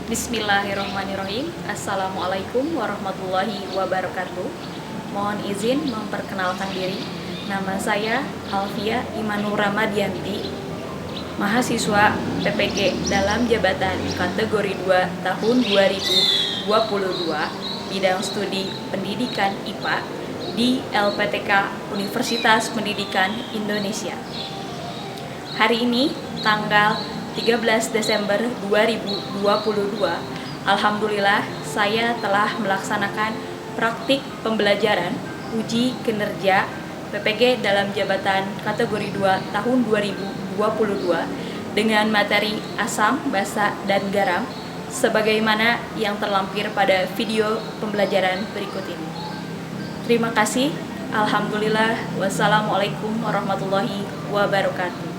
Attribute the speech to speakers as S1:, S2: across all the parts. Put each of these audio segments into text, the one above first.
S1: Bismillahirrahmanirrahim. Assalamualaikum warahmatullahi wabarakatuh. Mohon izin memperkenalkan diri. Nama saya Alfia Imanur Ramadianti, mahasiswa PPG dalam jabatan kategori 2 tahun 2022, bidang studi pendidikan IPA di LPTK Universitas Pendidikan Indonesia. Hari ini tanggal 13 Desember 2022, alhamdulillah saya telah melaksanakan praktik pembelajaran uji kinerja PPG dalam jabatan kategori 2 tahun 2022 dengan materi asam, basa, dan garam sebagaimana yang terlampir pada video pembelajaran berikut ini. Terima kasih. Alhamdulillah. Wassalamualaikum warahmatullahi wabarakatuh.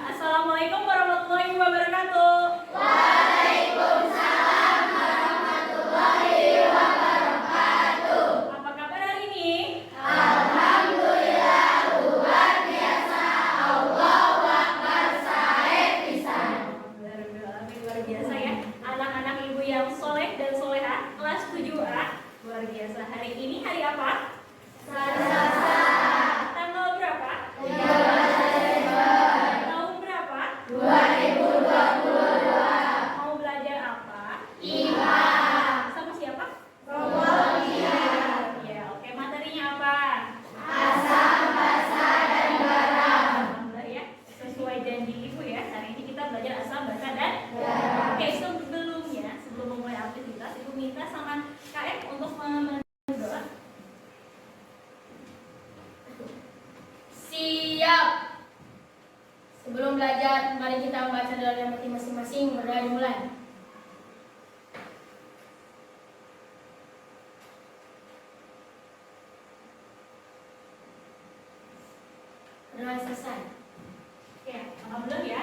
S1: Assalamualaikum warahmatullahi wabarakatuh.
S2: Waalaikumsalam warahmatullahi wabarakatuh.
S1: Apa kabar hari ini?
S2: Alhamdulillah luar biasa. Allahu Akbar sahih pisan.
S1: Luar biasa ya. Anak-anak ibu yang soleh dan soleha kelas 7A. Luar biasa. Hari ini hari apa?
S2: Selasa.
S1: Tanggal berapa?
S2: 13 Desember
S1: Tahun berapa?
S2: 2022.
S1: Mau belajar apa?
S2: IPA.
S1: Sama siapa?
S2: Robotia.
S1: Ya, oke. Materinya apa?
S2: Asam, basa, dan garam.
S1: Alhamdulillah ya. Sesuai janji ibu ya. Hari ini kita belajar asam, basa, dan
S2: Garam.
S1: oke. Sebelum memulai aktivitas, ibu minta sama KM untuk doa.
S3: Siap. Sebelum belajar, mari kita membaca doa yang penting masing-masing. Berdoa dimulai. Doa selesai.
S1: Ya, alhamdulillah ya.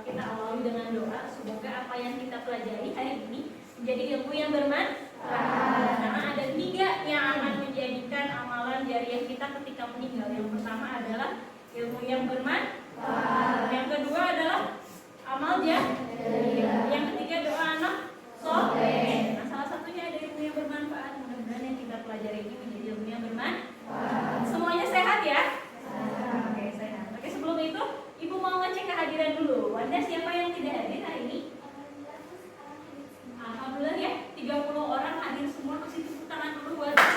S1: Kita awali dengan doa. Semoga apa yang kita pelajari hari ini menjadi ilmu yang bermanfaat. Karena ada 3 yang akan menjadikan amalan jariah kita ketika meninggal. Yang pertama adalah ilmu yang bermanfaat. Yang kedua adalah amal jariah. Yang ketiga doa anak soleh. Nah, salah satunya ada ilmu yang bermanfaat. Mudah-mudahan yang kita pelajari ini menjadi ilmu yang bermanfaat. Semuanya sehat ya? Oke, sehat. Oke, sebelum itu ibu mau ngecek kehadiran dulu. Ada siapa yang tidak hadir hari ini? Alhamdulillah ya, 30 orang hadir semua. Kasih tepuk tangan dulu buat. Oke,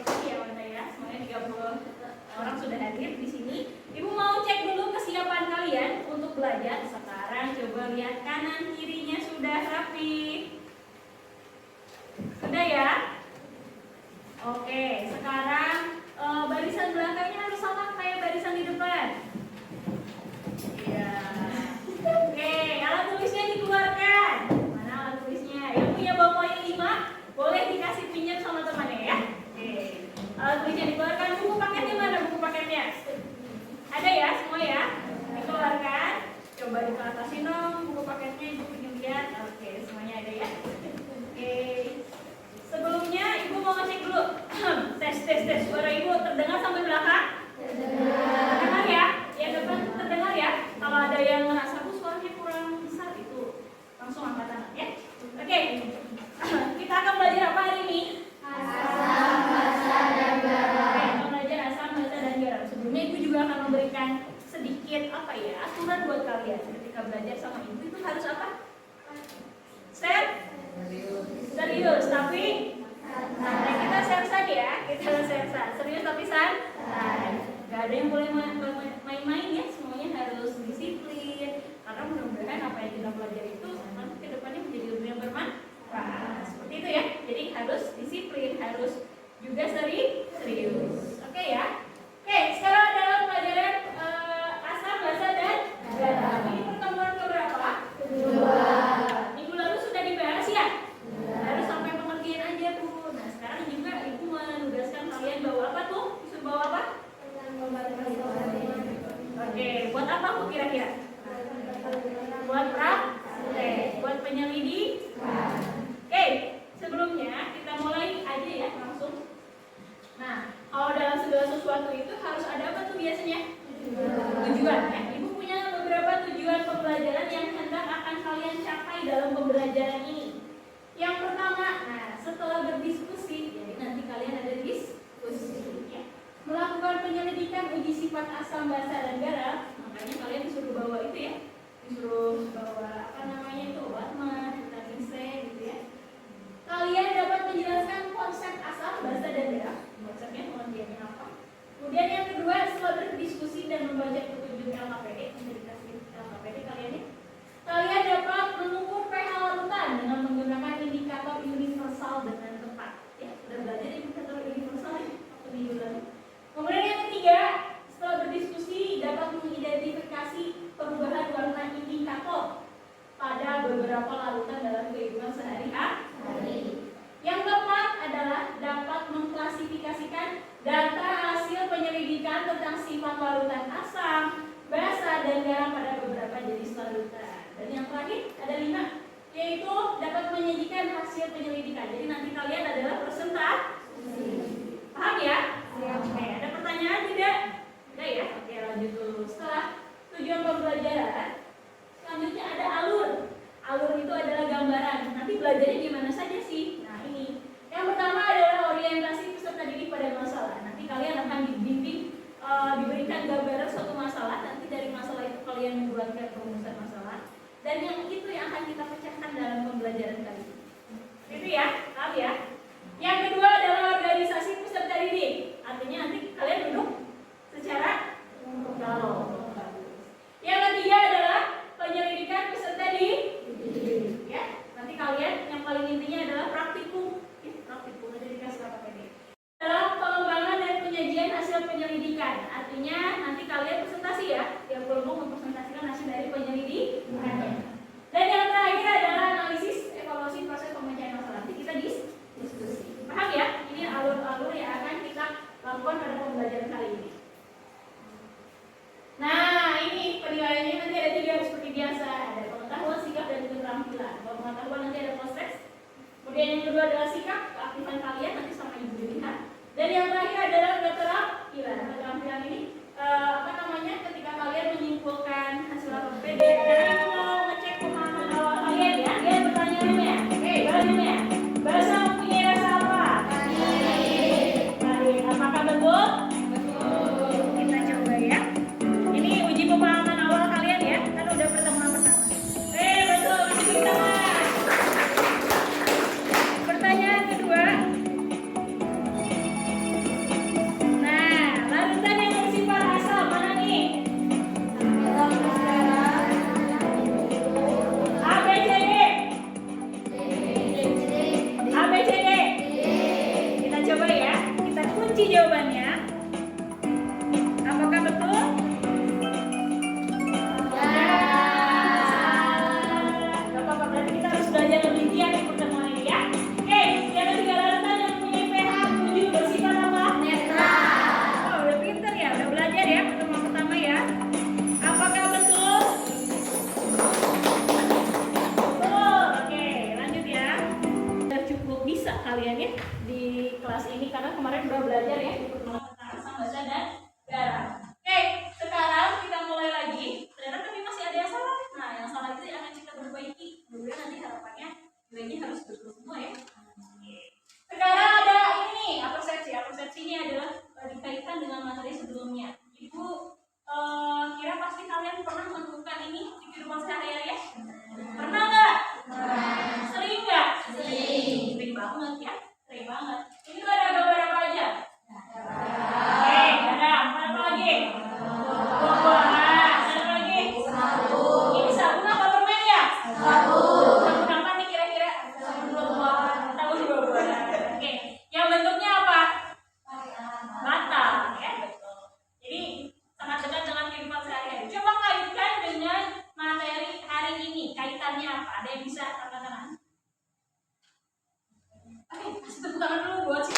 S1: makasih ya Wanda ya. Semuanya 30 orang sudah hadir di sini. Ibu mau cek dulu kesiapan kalian untuk belajar. Sekarang coba lihat kanan kirinya sudah rapi. Sudah ya? Oke, sekarang barisan belakangnya harus sama kayak barisan di depan. Iya. Oke, alat tulisnya dikeluarkan. Mana alat tulisnya? Yang punya ballpoint 5 boleh dikasih pinjam sama temannya ya. Oke. Alat tulisnya dikeluarkan. Buku paketnya mana? Buku paketnya? Ada ya semua ya? Dikeluarkan. Coba dikelatasin dong buku paketnya, ibu ingin lihat. Oke, semuanya ada ya. Oke. Sebelumnya ibu mau ngecek dulu. tes. Suara ibu terdengar sampai belakang? Terdengar ya? Yang depan terdengar ya? Kalau ada yang ngerasa suaranya kurang besar itu langsung angkat tangan ya. Oke. Kita akan belajar apa hari ini?
S2: Asam, basa, dan garam.
S1: Oke, kita belajar asam, basa, dan garam. Sebelumnya ibu juga akan memberikan sedikit aturan buat kalian ketika belajar sama ibu itu harus apa? Serius, tapi santai. Kita sersan ya, kita sersan. Serius tapi santai. Gak ada yang boleh main-main ya, semuanya harus disiplin. Karena mudah-mudahan apa yang kita pelajari itu nanti ke depannya menjadi ilmu yang bermanfaat. Seperti itu ya. Jadi harus disiplin, harus juga serius. Oke ya. Oke, sekarang adalah pelajaran asam, basa, dan garam. Ini pertemuan keberapa?
S2: Kedua.
S1: Minggu lalu sudah dibahas ya? Harus sampai pengertian aja Bu. Nah sekarang juga ibu menugaskan kalian bawa apa tuh? Disuruh bawa apa? Oke, buat apa Bu kira-kira? Buat praktek, buat penyelidikan. sesuatu itu harus ada apa tuh biasanya? Tujuan ya. Ibu punya beberapa tujuan pembelajaran yang hendak akan kalian capai dalam pembelajaran ini. Yang pertama, nah setelah berdiskusi, jadi nanti kalian ada diskusi ya. Melakukan penyelidikan uji sifat asam basa dan garam, makanya kalian disuruh bawa itu ya. Disuruh bawa apa namanya itu, obat vitamin C gitu ya. Kalian dapat menjelaskan konsep asam basa dan garam, konsepnya pengertiannya apa. Kemudian yang kedua, setelah berdiskusi dan membaca petunjuk LKPD, mendedikasi LKPD kalian ya, kalian dapat mengukur pH larutan dengan menggunakan indikator universal dengan tepat. Ya, sudah belajar indikator universal ya, waktu minggu lalu. Kemudian yang ketiga, setelah berdiskusi dapat mengidentifikasi perubahan warna indikator pada beberapa larutan dalam kehidupan sehari-hari. Yang keempat adalah dapat mengklasifikasikan data hasil penyelidikan tentang sifat larutan asam, basa, dan garam pada beberapa jenis larutan. Dan yang terakhir ada 5, yaitu dapat menyajikan hasil penyelidikan. Jadi nanti kalian adalah presentasi. Paham ya? Oke, ada pertanyaan tidak? Tidak ya? Oke, lanjut dulu. Setelah tujuan pembelajaran, selanjutnya ada alur. Alur itu adalah gambaran. Nanti belajarnya gimana saja sih? Nah ini. Yang pertama adalah orientasi peserta didik pada masalah. Nanti kalian akan dibimbing, diberikan gambaran suatu masalah. Nanti dari masalah itu kalian membuatkan perumusan masalah. Dan yang itu yang akan kita pecahkan dalam pembelajaran kali ini. Itu ya, paham ya? Yang kedua adalah organisasi peserta didik. Artinya nanti kalian duduk secara kalau. Yang ketiga adalah penyelidikan peserta didik. Ya, nanti kalian yang paling intinya adalah praktikum. Ya, praktikum ada dikasih LKPD. Adalah pengembangan dan penyajian hasil penyelidikan. Artinya nanti kalian presentasi ya, yang kelompok mempresentasikan hasil dari penyelidikannya. Dan yang terakhir adalah analisis evaluasi proses pemecahan masalah. Nanti kita diskusi. Paham ya? Ini alur-alur yang akan kita lakukan pada pembelajaran kali ini. Nah, ini penilaiannya nanti ada 3 seperti biasa. Ada pengetahuan, sikap, dan keterampilan. Kalau pengetahuan nanti ada proses. Kemudian yang kedua adalah sikap, keaktifan kalian nanti sama ibu dilihat. Dan yang terakhir adalah keterampilan. Keterampilan ini apa namanya? Ketika kalian menyimpulkan hasil LKPD, karena itu mau ngecek pemahaman awal kalian ya. Lihat pertanyaannya. Oke, bahannya. Bahasa mempunyai rasa apa? Baik. Apakah betul? Betul. Kita coba ya. Ini uji pemahaman awal kalian ya. Kan udah pertemuan pertama. Betul. Masih pertama. Pertanyaan kedua. Nah, larutan yang bersifat asam mana nih? A, B, C, D. A, B, C, D. Kita coba ya. Kita kunci jawabannya. Apakah betul? Gak apa-apa, berarti kita harus belajar lebih giat di pertemuan ini ya. Oke, yang ketiga larutan yang mempunyai pH 7 bersifat apa? Netral. Oh, udah pinter ya, udah belajar ya pertemuan pertama ya. Apakah betul? Betul. Oke, lanjut ya. Sudah cukup bisa kalian ya di kelas ini karena kemarin udah belajar ya di pertemuan tentang asam basa dan garam. Oke, sekarang kita mulai lagi. Ternyata tapi masih ada yang salah. Nah, yang salah itu yang akan kita perbaiki. Kemudian nanti harapannya nilainya harus betul semua ya. Sekarang ada ini nih, persepsi. Persepsi ini adalah dikaitkan dengan materi sebelumnya. Ibu kira pasti kalian pernah menemukan ini di kehidupan sehari-hari ya? Pernah nggak? Sering nggak? Sering banget ya. Sering banget. Ini tuh ada gambar apa aja? Oke, ada. Apa lagi? Buah-buahan. Ada lagi? Ini sabun apa permen ya? Sabun apa nih kira-kira? Sabun buah-buahan. Sabun buah-buahan. Oke. Yang bentuknya apa? Batang, ya betul. Jadi sangat dekat dengan kehidupan sehari-hari. Coba kaitkan dengan materi hari ini. Kaitannya apa? Ada yang bisa angkat tangan? Oke, kasih tepuk tangan dulu buat sih.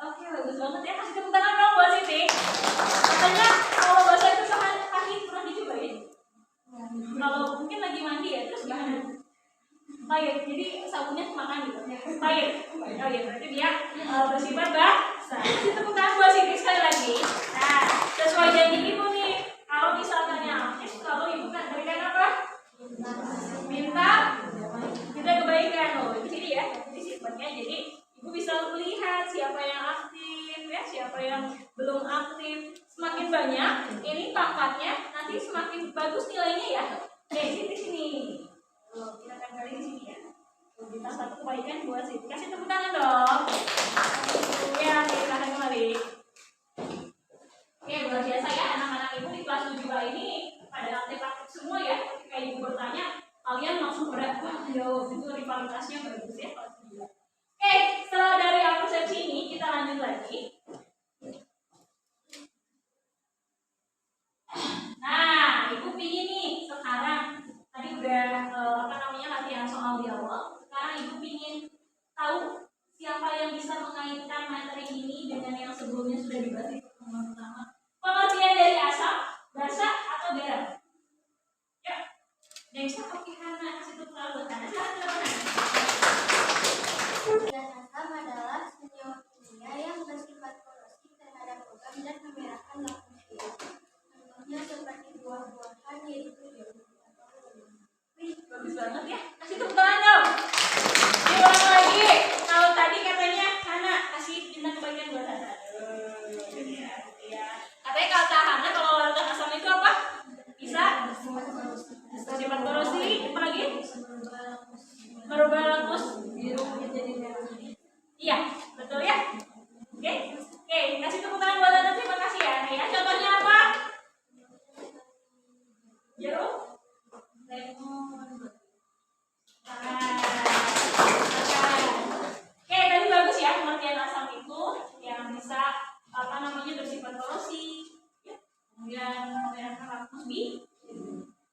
S1: Oke, bagus banget ya. Kasih tepuk tangan dong buat Siti. Katanya kalau bahasa itu kaki pernah dicobain? Kalau mungkin lagi mandi ya, terus gimana? Pahit, jadi sabunnya makan gitu. Pahit. Oh iya, berarti dia bersifat basah. Kasih tepuk tangan buat Siti sekali lagi. Nah, sesuai janji ibu nih. Kalau misalkan aktif, kalau ibu kan berikan apa? Minta kebaikan loh. Di sini ya, di sifatnya. Jadi ibu bisa melihat siapa yang aktif ya, siapa yang belum aktif. Semakin banyak ini pangkatnya, nanti semakin bagus nilainya ya. Oke, di sini. Kita akan kali di sini ya. Kita satu kebaikan buat Siti. Kasih tepuk tangan dong. Ya, kita akan kembali. Oke, luar biasa ya anak-anak ibu di kelas 7 ini pada aktif-aktif semua ya. Ketika ibu bertanya, kalian langsung pada wah jawab, itu rivalitasnya bagus ya kelas 7. Oke, setelah dari persepsi ini kita lanjut lagi. Nah, ibu pingin nih sekarang tadi udah latihan soal di awal. Sekarang ibu pingin tahu siapa yang bisa mengaitkan materi ini dengan yang sebelumnya sudah dibahas di pertemuan pertama. Pengertian dari asam, basa atau garam. Ya, next oke Hana kasih tepuk tangan buat Hana.
S2: Asam adalah senyawa kimia yang bersifat korosif terhadap logam dan memerahkan manusia. Contohnya seperti buah-buahan yaitu jeruk atau lemon.
S1: Wih, bagus banget ya. Kasih tepuk tangan dong. Diulang lagi. Kalau tadi katanya Hana kasih bintang kebaikan buat Hana. Ya. Katanya kata Hana kalau warna asam itu apa? Bisa bersifat korosif, apa lagi? Merubah lakus biru menjadi merah. Iya, betul ya. Oke, kasih tepuk tangan buat Hana. Terima kasih ya. Nah, ya, contohnya apa? Jeruk, lemon. Oke, tadi bagus ya pengertian asam itu yang bisa bersifat korosif, ya. Kemudian memerahkan lakmus bi.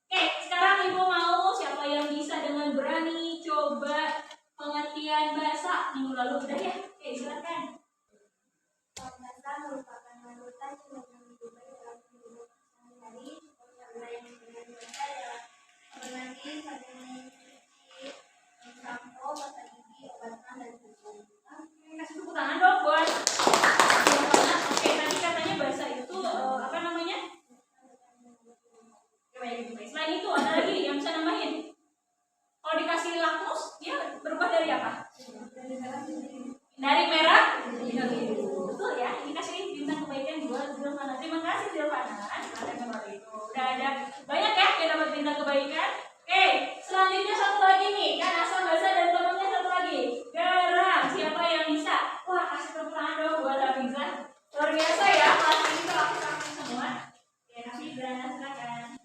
S1: Oke, sekarang ibu mau siapa yang bisa dengan berani coba pengertian bahasa minggu lalu udah ya? Oke, silakan.
S2: Bahasa merupakan larutan yang menghubungkan dalam kehidupan sehari-hari. Contohnya yang dengan bahasa adalah mandi, sabun mencuci, sampo, bahasa gigi, obat dan susu.
S1: Kasih tepuk tangan dong buat. Oke, tadi katanya bahasa itu apa namanya? Selain itu ada lagi yang bisa nambahin. Kalau dikasih lakmus, dia berubah dari apa? Dari merah ke biru. Betul ya? Ini kasih bintang kebaikan buat Zilvana. Terima kasih Zilvana. Udah ada banyak ya yang dapat bintang kebaikan. Oke, selanjutnya satu lagi nih, kan asam basa dan temannya satu lagi. Garam. Siapa yang bisa? Wah, kasih tepuk tangan dong buat Hafiza. Luar biasa ya, kelas ini tuh aktif semua. Ya, Hafiza, silakan.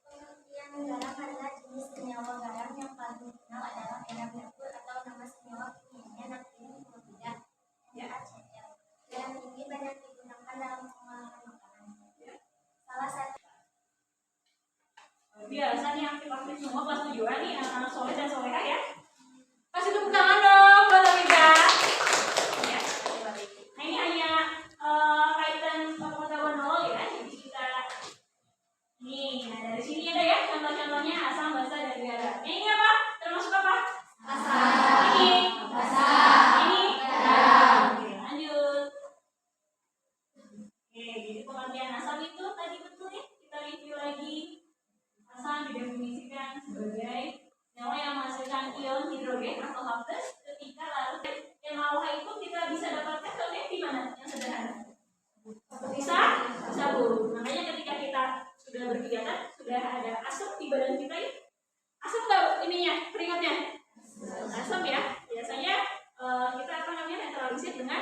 S2: Pengertian garam adalah jenis senyawa garam yang paling dikenal adalah garam dapur atau nama senyawa kimianya natrium klorida (NaCl). Garam ini banyak digunakan dalam pengolahan makanan. Salah satu
S1: biasa nih aktif-aktif semua kelas 7-an nih anak-anak soleh dan soleha ya. Kasih tepuk tangan dong buat Hafiza. Ya, nah ini hanya kaitan pengetahuan awal ya. Jadi kita nih, nah dari sini ada ya contoh-contohnya asam, basa, dan garam. Nah, ini apa? Termasuk apa? Asam. Ini basa. Ini garam. Oke, lanjut. Oke, jadi pengertian asam itu tadi betul ya. Kita review lagi. Asam didefinisikan sebagai senyawa yang menghasilkan ion hidrogen atau H+ ketika larut. Yang alha itu kita bisa dapatkan contohnya di mana? Yang sederhana. Bisa sabun. Makanya ketika kita sudah berkegiatan, sudah ada asam di badan kita ya. Asam nggak ininya, keringatnya? Asam ya. Biasanya kita netralisir dengan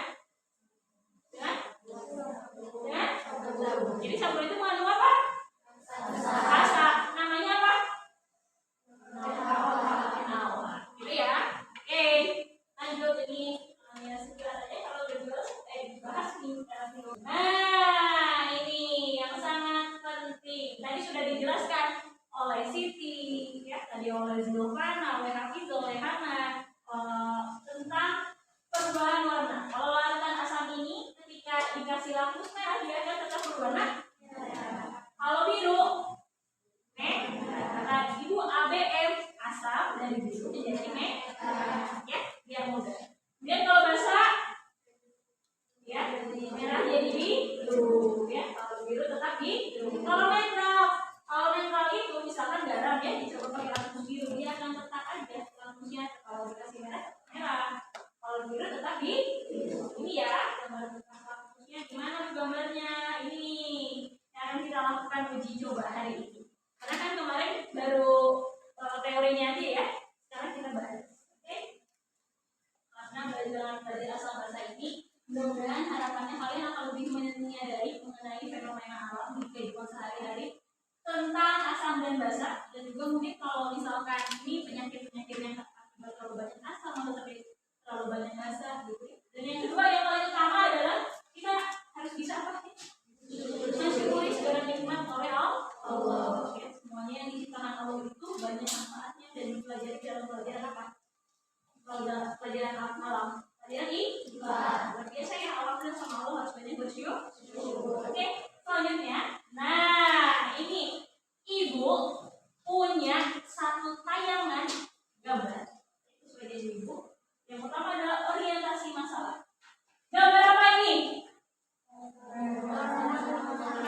S1: sabun. Jadi sabun itu mengandung apa? Basa. Namanya apa? Gitu ya. Oke, lanjut ini ya sekilas aja kalau udah dibahas nih. Nah, ini yang sangat penting. Tadi sudah dijelaskan oleh Siti, ya tadi oleh Zilvana, oleh Hafiz, oleh Hana tentang ini ya, gambar kaktusnya gimana gambarnya? Ini yang akan kita lakukan uji coba hari ini. Karena kan kemarin baru teorinya aja ya. Sekarang kita bahas. Oke? Karena belajar asal bahasa ini, mudah-mudahan harapannya kalian akan lebih menyadari mengenai fenomena alam di kehidupan sehari-hari tentang asam dan basa, dan juga mungkin kalau misalkan ini penyakit-penyakit yang akibat terlalu banyak asam atau terlalu banyak basa gitu. Dan yang kedua yang paling utama adalah kita harus bisa apa sih? Mensyukuri segala nikmat oleh Allah. Ya, semuanya yang diciptakan Allah itu banyak manfaatnya dan dipelajari dalam pelajaran apa? Pelajaran alam. Pelajaran ibadah. Biasa ya Allah sama Allah harus banyak bersyukur. Oke, selanjutnya. Nah, ini Ibu punya satu tayangan gambar sebagai Ibu. Yang pertama adalah orientasi masalah. Gambar apa ini?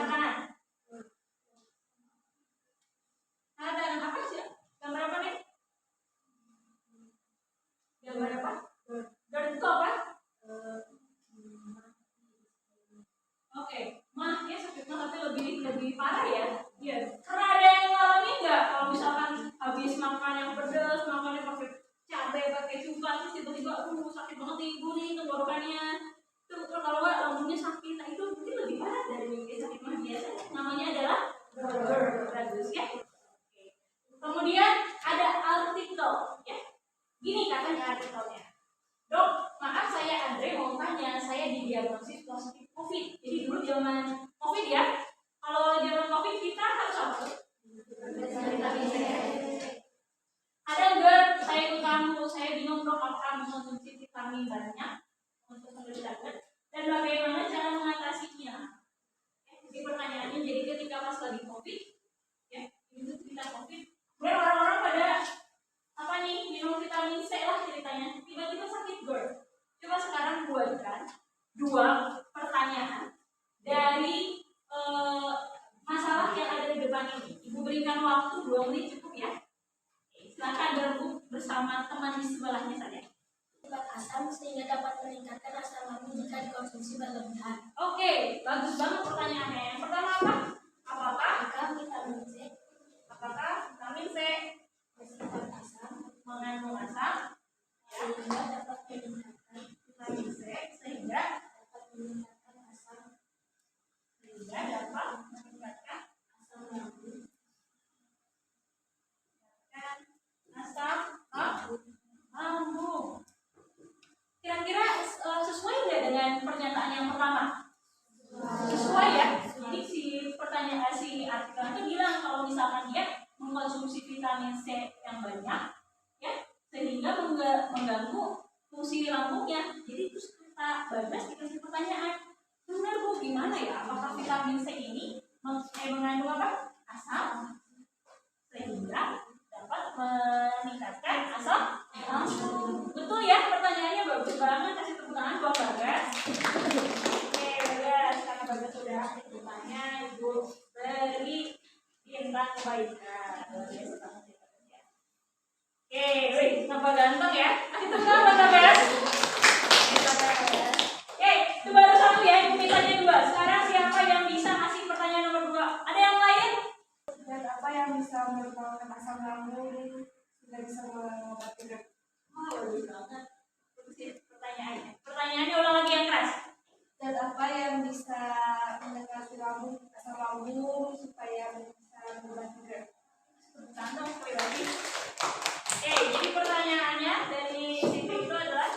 S1: Kanan. Kanan apa sih? Gambar apa nih? Gambar apa? Gambar itu apa? Oke, mah ya sakit mah tapi lebih parah ya. Iya. Karena ada yang ngalamin nggak? Kalau misalkan habis makan yang pedas, makannya pakai cabai, pakai cuka, terus tiba-tiba sakit banget ibu nih tenggorokannya. Tuh kalau nggak lambungnya sakit, nah itu mungkin lebih parah dari sakit mah biasa. Namanya adalah bagus ya. Oke. Kemudian ada artikel ya. Gini katanya artikelnya. Dok, maaf saya Andre mau tanya, saya didiagnosis positif COVID. Jadi dulu zaman COVID ya, kalau zaman COVID kita harus apa tuh? Ada enggak? Saya ikut kamu, saya bingung dok apakah mengonsumsi vitamin banyak untuk menurut dan bagaimana cara mengatasinya? Jadi pertanyaannya, jadi ketika pas lagi COVID, ya itu kita COVID, kemudian orang-orang pada apa nih minum vitamin C lah ceritanya, tiba-tiba sakit GERD. Coba sekarang buatkan dua pertanyaan dari masalah yang ada di depan ini. Ibu berikan waktu 2 menit cukup ya. Silakan berembuk bersama teman di sebelahnya saja.
S3: Sifat asam sehingga dapat meningkatkan asam lambung jika dikonsumsi berlebihan.
S1: Oke, bagus banget pertanyaannya. Yang pertama apa? Apakah
S3: Vitamin C
S1: apakah vitamin C
S3: bersifat asam
S1: mengandung asam
S3: sehingga dapat meningkatkan
S1: vitamin C sehingga
S3: asam
S1: dapat meningkatkan
S3: asam lambung.
S1: asam lambung. Kira-kira sesuai nggak dengan pernyataan yang pertama? Sesuai ya. Jadi si pertanyaan si artikel itu bilang kalau misalkan dia mengkonsumsi vitamin C yang banyak, ya sehingga mengganggu fungsi lambungnya. Jadi terus kata Bagas dikasih pertanyaan, benar Bu gimana ya? Apakah vitamin C ini mengandung apa? Asam sehingga dapat meningkatkan asam lambung. Betul ya, pertanyaannya bagus banget. Kasih tepuk tangan buat Bagas. Oke Bagas, karena Bagas sudah ditanya Ibu beri bintang kebaikan. Oke, wih, tambah ganteng ya. Kasih tepuk tangan buat Bagas. Oke, itu baru satu ya, Ibu mintanya 2. Sekarang siapa yang bisa ngasih pertanyaan nomor 2? Ada yang lain?
S4: Dan apa yang bisa menyebabkan asam lambung tidak bisa mengobati GERD?
S1: Oh, bagus banget. Pertanyaannya. Pertanyaannya ulang lagi yang keras.
S4: Dan apa yang bisa mengatasi asam lambung supaya bisa mengobati GERD?
S1: Santai sekali lagi. Oke, jadi pertanyaannya dari Siti itu adalah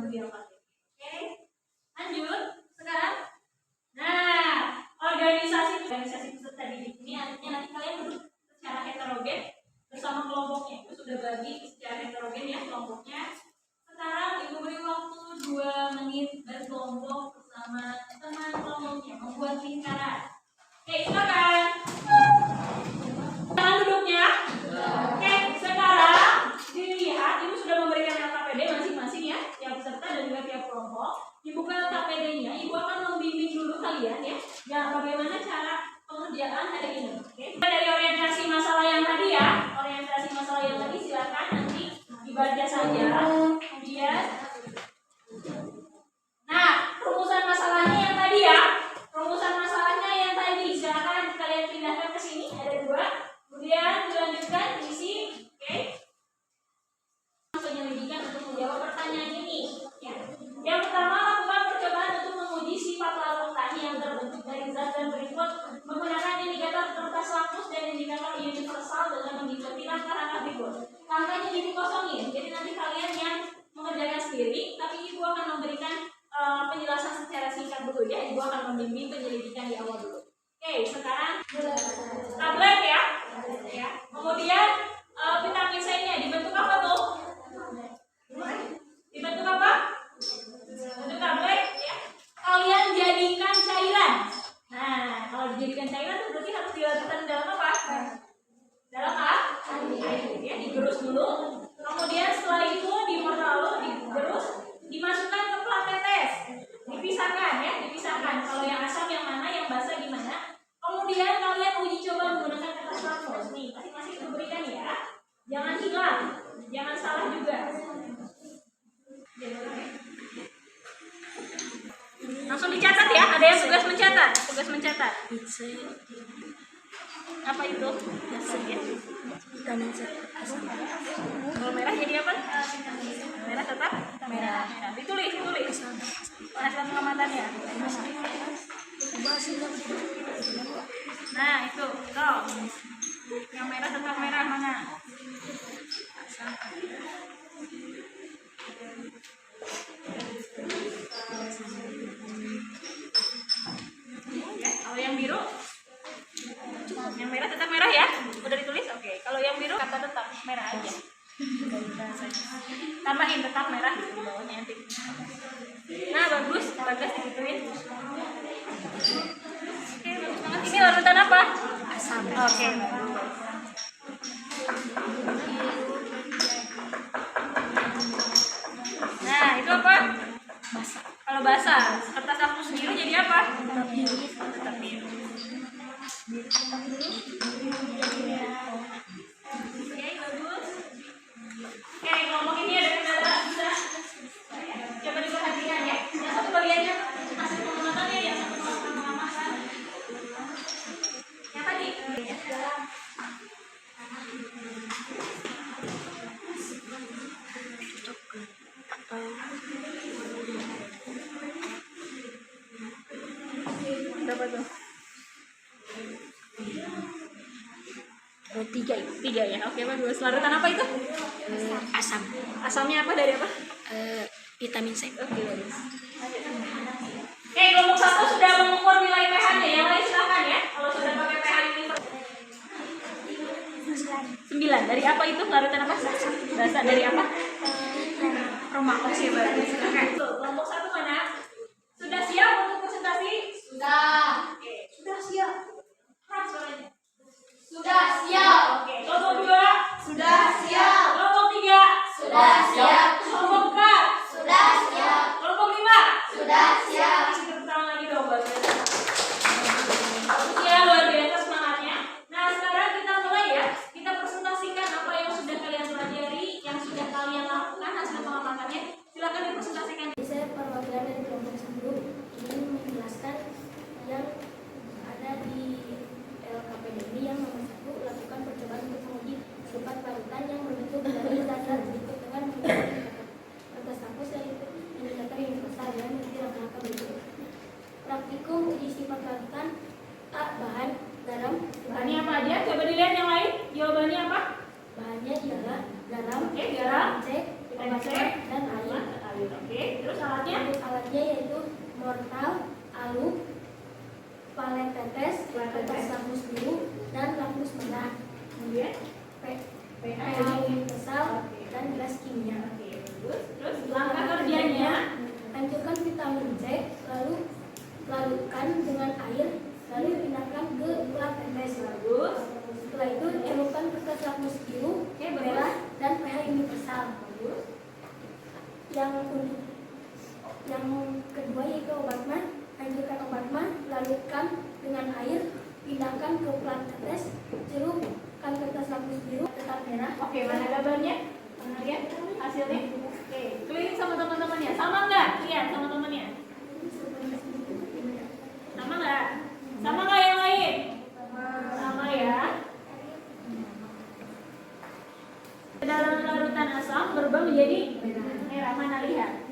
S1: untuk dihafalin. Oke, lanjut. Sekarang, nah, organisasi peserta didik ini artinya nanti kalian duduk secara heterogen bersama kelompoknya. Itu sudah bagi secara heterogen ya kelompoknya. Sekarang ibu beri waktu 2 menit berkelompok bersama teman kelompoknya membuat lingkaran. Oke, silakan. Jangan duduknya. Oke, sekarang dilihat ibu sudah memberikan LKPD masing-masing ya, tiap peserta dan juga tiap kelompok. Dibuka LKPD-nya, ibu akan membimbing dulu kalian ya, bagaimana cara pengerjaan hari ini. Oke. Dari orientasi masalah yang tadi ya, orientasi masalah yang tadi silakan nanti dibaca saja. Kemudian, nah rumusan masalahnya yang tadi ya, rumusan masalahnya yang tadi silakan kalian pindahkan ke sini, ada 2. Kemudian dilanjutkan isi, oke? Penyelidikan untuk menjawab pertanyaan ini. Ya. Yang pertama, lakukan percobaan untuk menguji sifat lalu tani yang terbentuk dari zat dan berikut menggunakan indikator kertas lapus dan indikator universal dengan mengikuti langkah-langkah berikut. Langkahnya dikosongin, jadi nanti kalian yang mengerjakan sendiri, tapi ibu akan memberikan penjelasan secara singkat dulu ya. Ibu akan membimbing penyelidikan di awal dulu. Oke, sekarang tablet ya. Kemudian vitamin C-nya dibentuk apa tuh? Dibentuk apa? Bentuk tablet ya. Kalian jadikan cairan. Nah, kalau dijadikan cairan itu berarti harus dilakukan dalam apa? Dalam air ya, digerus dulu. Kemudian setelah itu lalu digerus, dimasukkan ke plat tetes. Dipisahkan ya, dipisahkan. Kalau yang asam yang mana, yang basah gimana? Kemudian kalian uji coba menggunakan kertas lapus. Nih, masing-masing diberikan ya. Jangan hilang, jangan salah juga. Langsung dicatat ya, ada yang tugas mencatat. Tugas mencatat. Apa itu? Kalau merah jadi apa? Merah tetap? Merah. Ditulis. Warna pengamatannya. Nah, itu. Tuh. Yang merah tetap merah mana? Ya, kalau yang biru, yang merah tetap merah ya. Udah ditulis, oke. Kalau yang biru kata tetap merah aja. Tambahin tetap merah di bawahnya nanti. Nah, bagus digituin. Oke, bagus banget. Ini larutan apa? Asam. Oke. Nah, itu apa? Basah. Kalau basah, kertas lapus biru jadi apa? Tetap biru. Oke, bagus. Oke, kelompok ini ada kendala bisa. Coba diperhatikan ya. Yang satu bagiannya hasil pengamatannya, yang satu melakukan pengamatan. Yang tadi. Berapa tuh? 3 ya. Oke, bagus. Larutan apa itu?
S3: Asam.
S1: Asamnya apa, dari apa?
S3: Vitamin C.
S1: Oke, bagus. Oke, kelompok 1 sudah mengukur nilai pH-nya. Yang lain silakan ya. Kalau sudah pakai pH ini 9. Dari apa itu? Larutan apa? Basa dari apa? Roma. Oke, bagus. Oke, kelompok 1 mana? Sudah siap untuk presentasi?
S2: Sudah.
S1: Oke, sudah siap. Keras suaranya.
S2: Sudah siap.
S1: Oke, kelompok 2
S2: Sudah siap.
S1: kelompok 3
S2: Sudah siap.
S1: kelompok 4
S2: Sudah siap.
S1: kelompok 5
S2: Sudah siap.
S1: kasih tepuk tangan lagi dong buat mereka. Bagus ya, luar biasa semangatnya. Nah, sekarang kita mulai ya. Kita presentasikan apa yang sudah kalian pelajari, yang sudah kalian lakukan hasil pengamatannya. Silakan dipresentasikan.
S3: Saya perwakilan dari kelompok 1 ingin menjelaskan yang ada di LKPD ini. Yang nomor 1, lakukan percobaan untuk menguji sifat larutan yang berbentuk dari zat berikut dengan menggunakan kertas lapus yaitu indikator universal dan mengikuti langkah-langkah berikut. Praktikum uji sifat larutan. A. Bahan garam.
S1: Bahannya apa aja? Coba dilihat yang lain. Jawabannya apa?
S3: Bahannya ialah garam.
S1: Oke, garam.
S3: C.
S1: Vitamin C
S3: dan air.
S1: Oke.
S3: Contohnya yaitu mortal, alu, palet tetes, kertas lapis biru, dan lapis merah.
S1: Kemudian
S3: pH universal dan gas kimia.
S1: Oke, bagus. Terus langkah kerjanya,
S3: Hancurkan vitamin C, lalu larutkan dengan air, lalu pindahkan ke plat tetes.
S1: bagus.
S3: Setelah itu celupkan kertas lapis biru,
S1: Oke, bagus.
S3: merah, dan pH universal.
S1: Bagus.
S3: Yang kedua yaitu obat mah. Hancurkan obat mah, larutkan dengan air, pindahkan ke plat tetes, celupkan kertas lapis biru tetap merah.
S1: Oke, mana gambarnya? Mana lihat hasilnya? Oke, keliling sama teman-temannya. Sama nggak? Lihat sama temannya. Sama nggak? Sama nggak yang lain? Sama ya. Dalam larutan asam berubah menjadi merah. Mana lihat?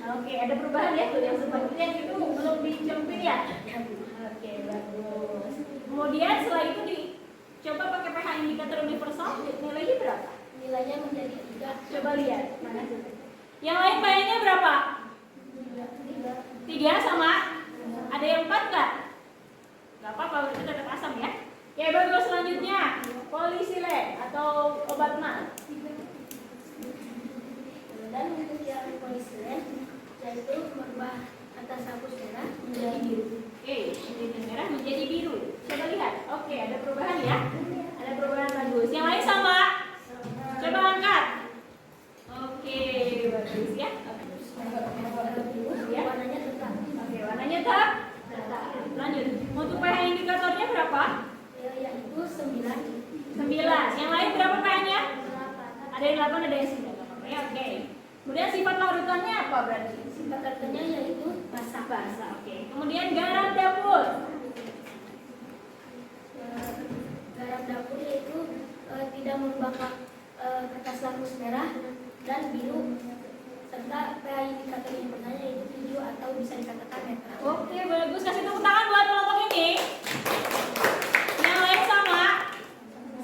S1: Oke, ada perubahan ya tuh yang sebelumnya itu belum dicelupin ya. Oke, bagus. Kemudian setelah itu dicoba pakai pH indikator universal, nilainya berapa?
S3: Nilainya menjadi 3.
S1: Coba lihat. Mana tuh? Yang lain pH-nya berapa? 3 sama? Ada yang 4 nggak? Nggak apa-apa, itu tetap asam ya. Oke, bagus. Selanjutnya polisilen atau obat mah.
S3: Dan untuk yang polisilen yaitu merubah kertas lapis merah menjadi biru.
S1: Oke, ini merah menjadi biru. Coba lihat. Oke, ada perubahan ya. Ada perubahan bagus. Yang lain sama? Coba angkat. Oke, bagus ya.
S3: Biru
S1: Ya.
S3: warnanya tetap.
S1: Oke, warnanya tetap. Lanjut. Untuk pH indikatornya berapa?
S3: Yaitu 9.
S1: 9. Yang lain berapa pH-nya? Ada yang 8, ada yang 9. Oke. Kemudian sifat larutannya apa berarti?
S3: Sifat katanya yaitu basah.
S1: Basah. Oke. Kemudian garam dapur.
S3: Garam dapur yaitu tidak merubah kertas lapis merah dan biru, serta pH indikator yang bertanya yaitu 7 atau bisa dikatakan netral.
S1: Oke, bagus. Kasih tepuk tangan buat kelompok ini. Yang lain sama?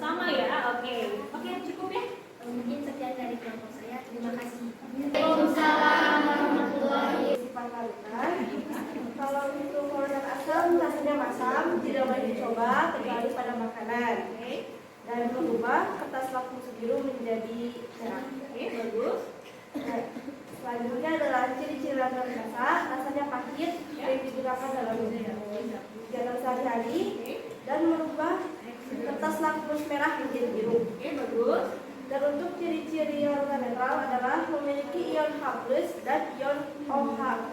S1: Sama ya? Oke. Oke, cukup ya.
S3: Mungkin sekian dari kelompok saya. Terima kasih.
S2: Waalaikumsalam warahmatullahi
S4: Sifat larutan. Kalau itu menggunakan asam, rasanya masam, tidak boleh dicoba kecuali pada makanan.
S1: Oke.
S4: Dan merubah kertas lapis biru menjadi merah.
S1: Oke, bagus.
S4: Nah, selanjutnya adalah ciri-ciri larutan basah, rasanya pahit, yang digunakan dalam kegiatan sehari-hari,
S1: Oke.
S4: dan merubah kertas lapis merah menjadi biru.
S1: Oke, bagus.
S4: Dan untuk ciri-ciri larutan netral adalah memiliki ion H+ dan ion OH-.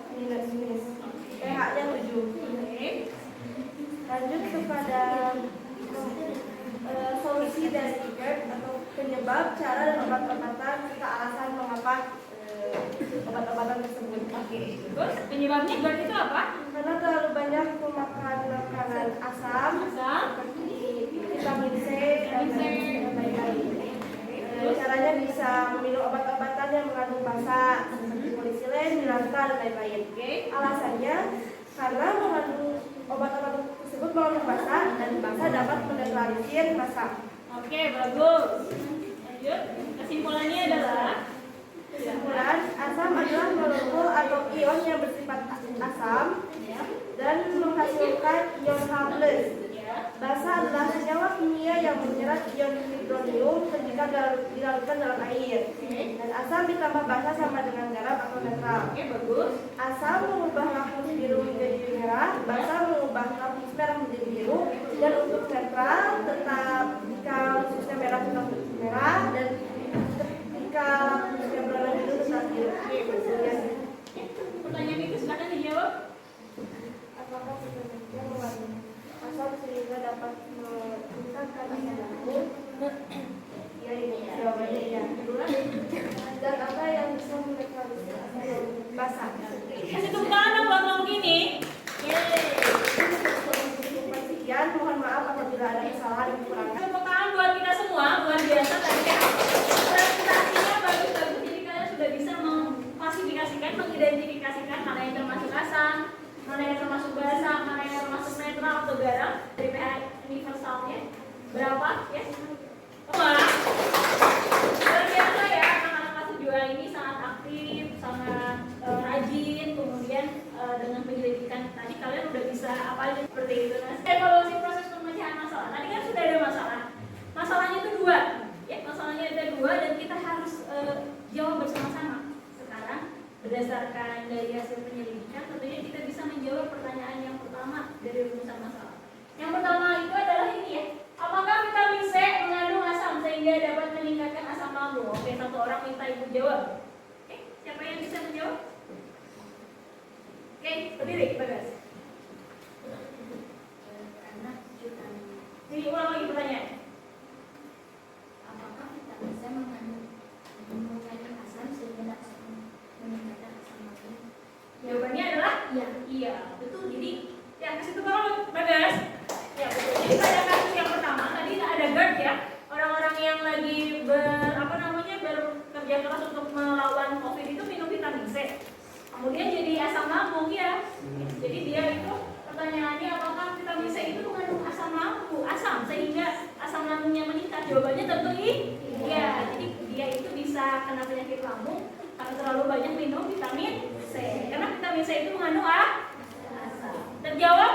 S4: pH-nya 7.
S1: Oke.
S4: Lanjut kepada solusi dari GERD atau penyebab, cara dan obat-obatan serta alasan mengapa obat-obatan tersebut.
S1: Oke. Terus penyebabnya GERD itu apa?
S4: Karena terlalu banyak memakan makanan asam
S1: Asam.
S4: seperti vitamin C dan
S1: Vitamin C.
S4: lain-lain. Caranya bisa meminum obat-obatan yang mengandung basa seperti polisilen, milanta, dan lain-lain.
S1: Oke.
S4: Alasannya karena mengandung obat-obatan tersebut mengandung basa dan basa dapat menetralisir basa.
S1: Oke, bagus. Lanjut. Kesimpulannya adalah
S4: Kesimpulan, asam adalah molekul atau ion yang bersifat asam
S1: ya.
S4: dan menghasilkan ion H+.
S1: Ya.
S4: Basa adalah senyawa kimia yang menyerap ion hidronium ketika dilarutkan dalam air. Dan asam ditambah basa sama dengan garam atau netral.
S1: Oke, bagus.
S4: Asam mengubah lapis biru menjadi merah, basa mengubah lapis merah menjadi biru, dan untuk netral tetap jika lapisnya merah tetap merah dan jika lapisnya berwarna biru tetap biru.
S1: Pertanyaan itu silakan dijawab.
S4: Apakah sebenarnya mengandung asam sehingga dapat meningkatkan asam lambung? Ya, ini jawabannya iya. Dan apa yang bisa menetralisir asam lambung basah?
S1: Kasih tepuk tangan dong buat kelompok ini. Yeay.
S4: Sekian, mohon maaf apabila ada kesalahan dan kekurangan.
S1: Tepuk tangan buat kita semua, luar biasa tadi ya. seperti itu. Nah, evaluasi proses pemecahan masalah. Tadi kan sudah ada masalah. Masalahnya itu dua, ya. Masalahnya ada dua dan kita harus jawab bersama-sama. Sekarang berdasarkan dari hasil penyelidikan, tentunya kita bisa menjawab pertanyaan yang pertama dari rumusan masalah. Yang pertama itu adalah ini ya. Apakah vitamin C mengandung asam sehingga dapat meningkatkan asam lambung? Oke, satu orang minta ibu jawab. Oke, siapa yang bisa menjawab? Oke, berdiri, Bagas.
S3: Karena vitamin
S1: Jadi ulang lagi pertanyaan.
S3: apakah vitamin C mengandung asam sehingga dapat meningkatkan asam lambung?
S1: Jawabannya adalah
S3: Iya.
S1: iya, betul. Jadi ya kasih tuh kalau Bagas. Ya betul. Jadi pada kasus yang pertama tadi ada GERD ya, orang-orang yang lagi bekerja keras untuk melawan COVID itu minum vitamin C. Kemudian jadi asam lambung ya. Jadi dia itu pertanyaannya apakah vitamin C itu mengandung asam lambung, asam sehingga asam lambungnya meningkat? Jawabannya tentu iya. Jadi dia itu bisa kena penyakit lambung karena terlalu banyak minum vitamin C. Karena vitamin C itu mengandung asam. Terjawab?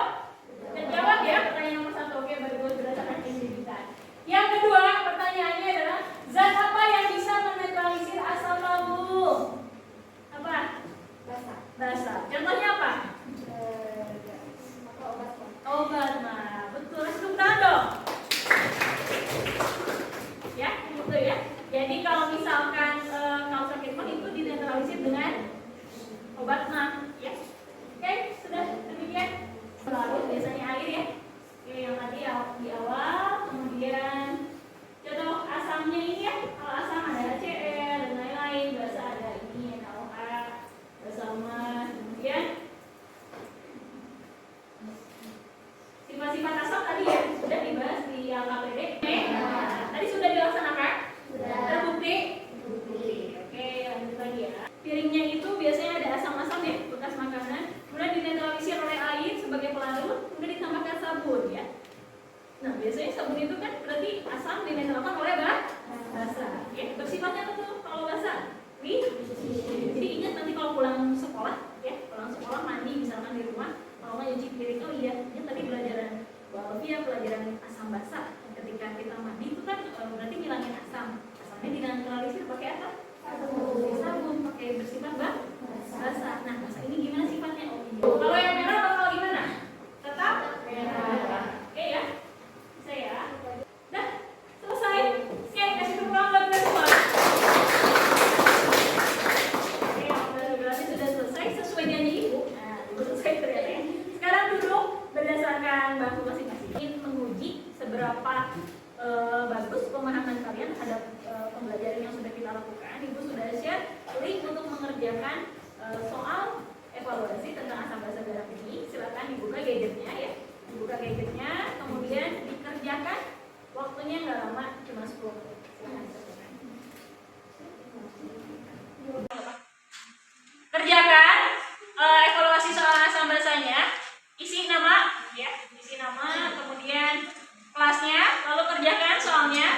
S1: Terjawab ya pertanyaan nomor 1. Oke, bagus berdasarkan penyelidikan. Yang kedua pertanyaannya adalah zat apa yang bisa menetralisir asam lambung? Apa? Basa. Contohnya apa? Obat mah. Betul. Kasih tepuk tangan dong. Ya, gitu ya. Jadi kalau misalkan kalau sakit mah itu dinetralisir dengan obat mah, ya. Oke, sudah demikian. Lalu biasanya air ya. Oke, yang tadi di awal, kemudian contoh asamnya ini ya. Kalau asam ada HCl dan lain-lain, basa ada ini NaOH, bersama kemudian sifat-sifat asam tadi ya sudah dibahas di LKPD. Tadi sudah dilaksanakan? Terbukti? Oke, lanjut lagi ya. Piringnya itu biasanya ada asam-asam ya, bekas makanan. Kemudian dinetralisir oleh air sebagai pelarut, kemudian ditambahkan sabun ya. Nah, biasanya sabun itu kan berarti asam dinetralkan oleh basa. Ya, bersifatnya apa tuh kalau basa? Jadi ingat nanti kalau pulang sekolah ya, pulang sekolah mandi misalkan di rumah, kalau nggak nyuci piring, oh iya, ini tadi pelajaran biologi ya, pelajaran asam basa. Ketika kita mandi itu kan berarti ngilangin asam. Asamnya dinetralisir pakai apa? Sabun, pakai bersifat basa. Nah, basa ini gimana sifatnya? Oh iya. Kalau yang merah bakal gimana? Tetap merah. Oke ya, bisa ya. Dah, selesai. Oke, kasih tepuk tangan buat kalian semua. Berarti sudah selesai sesuai janji ibu. Nah, selesai ternyata ya. Sekarang duduk berdasarkan bangku masing-masing. Ingin menguji seberapa bagus pemahaman kalian terhadap pembelajaran yang sudah kita lakukan. Ibu sudah share link untuk mengerjakan soal evaluasi tentang asam basa garam ini. Silakan dibuka gadgetnya ya. Dibuka gadgetnya, kemudian dikerjakan. Waktunya nggak lama, cuma 10 menit. Silakan dikerjakan. Kerjakan evaluasi soal asam basanya, isi nama ya, isi nama, kemudian kelasnya, lalu kerjakan soalnya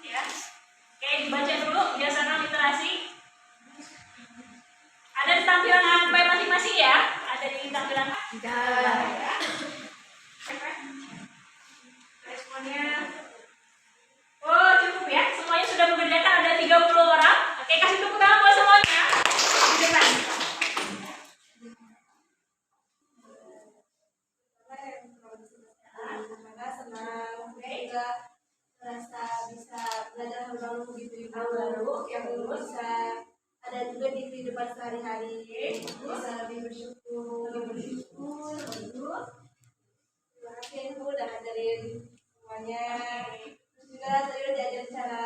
S1: ya. Oke, dibaca dulu berdasarkan literasi. Ada di tampilan HP masing-masing ya, ada di tampilan ya. Responnya oh cukup ya, semuanya sudah mengerjakan, ada 30 orang. Oke, kasih tepuk tangan buat semuanya di depan.
S2: Senang juga merasa bisa belajar hal baru begitu, hal baru yang bisa ada juga di kehidupan sehari-hari, bisa lebih bersyukur. Terima kasih ibu udah ngajarin semuanya. Terus juga tadi udah diajarin cara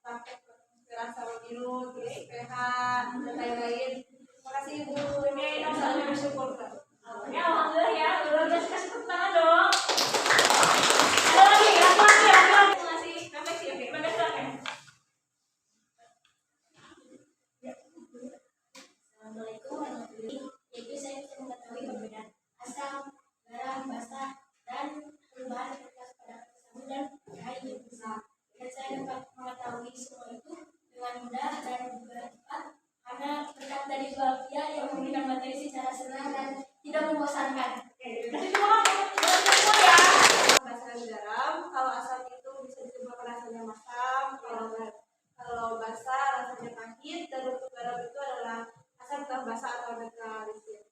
S2: praktek rasa minum, terus pH dan lain-lain. Terima kasih ibu. Bisa lebih bersyukur.
S1: Ya, alhamdulillah ya, luar biasa, kasih tepuk tangan dong. Ada lagi, laki-laki. Ngasih refleksi, oke, Bagas silakan.
S3: Assalamualaikum warahmatullahi wabarakatuh. Yaitu saya bisa mengetahui perbedaan asam, garam, basa, dan perubahan efektivitas pada sabun dan air yang besar. Dan saya dapat mengetahui semua itu dengan mudah dan juga cepat karena berkat dari Zulfia yang memberikan materi secara senang dan tidak membosankan.
S1: Oke,
S4: basa atau netralisir.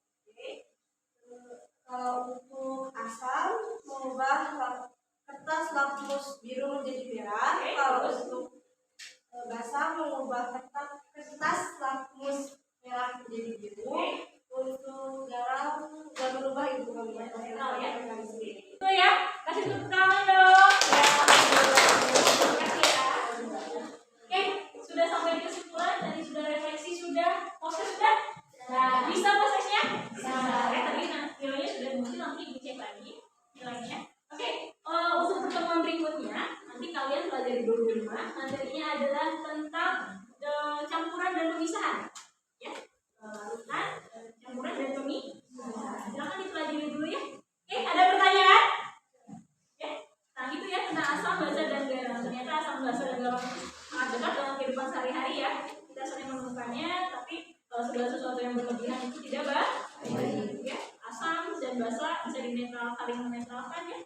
S4: Kalau untuk asam mengubah kertas lakmus biru menjadi merah. Kalau untuk basa mengubah kertas lakmus merah menjadi biru. Untuk garam dan berubah itu kalian.
S1: Itu ya, kasih tepuk tangan dong. Terima kasih ya. Oke, sudah sampai di kesimpulan, tadi sudah refleksi, sudah proses sudah. Nah, bisa prosesnya? Bisa. Tadi nilainya sudah muncul, nanti dicek lagi nilainya. Oke, untuk pertemuan berikutnya, nanti kalian pelajari dulu di rumah. Materinya adalah tentang campuran dan pemisahan. Ya, larutan, campuran dan pemisahan. Silakan dipelajari dulu ya. Oke, ada pertanyaan? Ya, nah itu ya tentang asam, basa, dan garam. Ternyata asam, basa, dan garam sangat dekat dalam kehidupan sehari-hari ya. Kita sering menemukannya, tapi segala sesuatu yang berlebihan itu tidak baik. Ya, asam dan basa bisa saling menetralkan ya.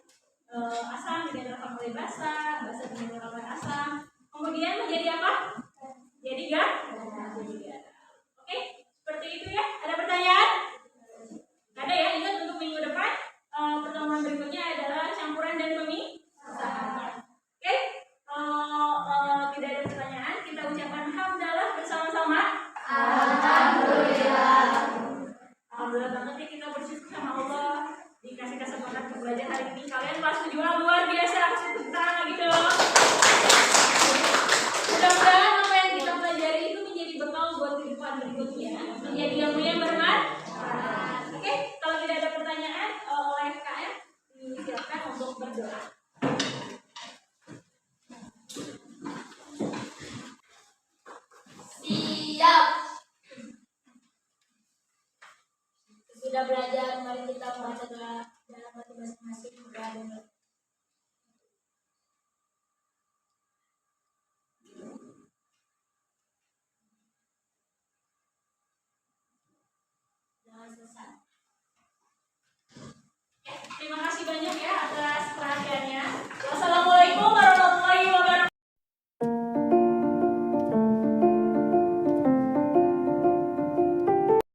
S1: Asam dinetralkan oleh basa dinetralkan oleh asam. Kemudian menjadi apa?